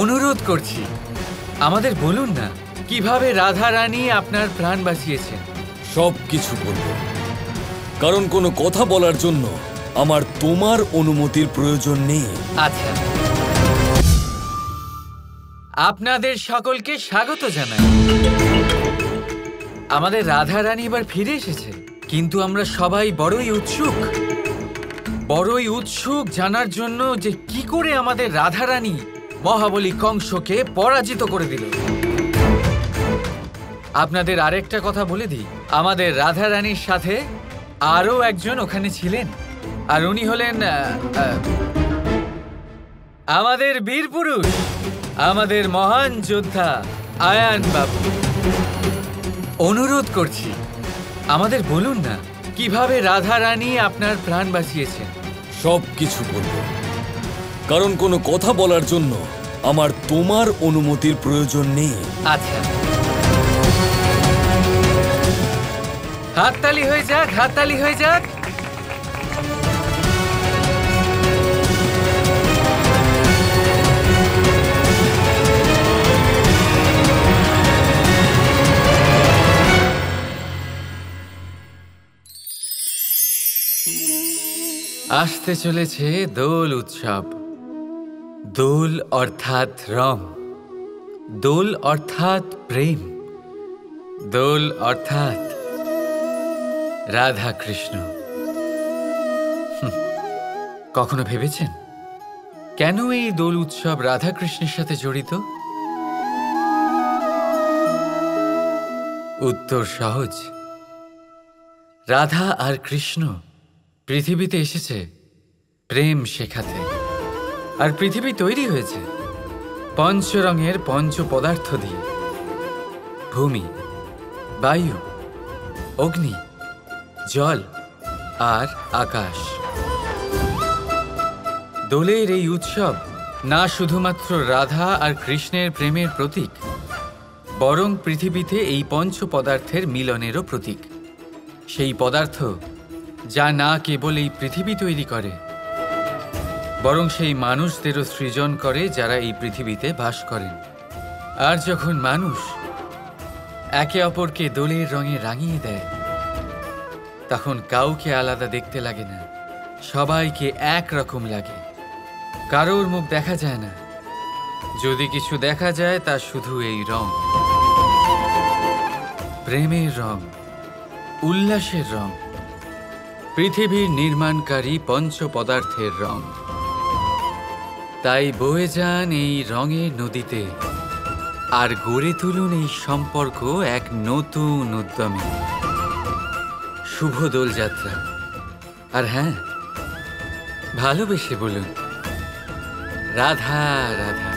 অনুরোধ করছি, আমাদের বলুন না কিভাবে রাধা রানী আপনার প্রাণ বাঁচিয়েছেন। সব কিছু বলবো, কারণ কোনো কথা বলার জন্য আমার তোমার অনুমতির প্রয়োজন নেই। আচ্ছা, আপনাদের সকলকে স্বাগত জানাই। আমাদের রাধা রানী এবার ফিরে এসেছে, কিন্তু আমরা সবাই বড়ই উৎসুক জানার জন্য যে কি করে আমাদের রাধা রানী মহাবলী কংসকে পরাজিত করে দিল। আপনাদের আরেকটা কথা বলে দিই, আমাদের রাধা রানীর সাথে আরও একজন ওখানে ছিলেন, আর উনি হলেন আমাদের বীর পুরুষ, আমাদের মহান যোদ্ধা আয়ান বাবু। অনুরোধ করছি, আমাদের বলুন না কিভাবে রাধা রানী আপনার প্রাণ বাঁচিয়েছেন। সব কিছু বলবো, কারণ কোনো কথা বলার জন্য আমার তোমার অনুমতির প্রয়োজন নেই। আচ্ছা, হাততালি হয়ে যাক, হাততালি হয়ে যাক। আসতে চলেছে দোল উৎসব। দোল অর্থাৎ রং, দোল অর্থাৎ প্রেম, দোল অর্থাৎ রাধা কৃষ্ণ। কখনো ভেবেছেন কেন এই দোল উৎসব রাধা কৃষ্ণের সাথে জড়িত? উত্তর সহজ। রাধা আর কৃষ্ণ পৃথিবীতে এসেছে প্রেম শেখাতে, আর পৃথিবী তৈরি হয়েছে পঞ্চরঙের পঞ্চ পদার্থ দিয়ে: ভূমি, বায়ু, অগ্নি, জল আর আকাশ। দোলের এই উৎসব না শুধুমাত্র রাধা আর কৃষ্ণের প্রেমের প্রতীক, বরং পৃথিবীতে এই পঞ্চ পদার্থের মিলনেরও প্রতীক। সেই পদার্থ যা না কেবল এই পৃথিবী তৈরি করে, বরং সেই মানুষদেরও সৃজন করে যারা এই পৃথিবীতে বাস করেন। আর যখন মানুষ একে অপরকে দোলের রঙে রাঙিয়ে দেয়, তখন কাউকে আলাদা দেখতে লাগে না, সবাইকে একরকম লাগে। কারোর মুখ দেখা যায় না, যদি কিছু দেখা যায় তা শুধু এই রং, প্রেমের রং, উল্লাসের রং, পৃথিবীর নির্মাণকারী পঞ্চ পদার্থের রং। তাই বয়ে যান এই রঙের নদীতে আর গড়ে তুলুন এই সম্পর্ক এক নতুন উদ্যমে। শুভ দোলযাত্রা। আর হ্যাঁ, ভালোবেসে বলুন রাধা রাধা।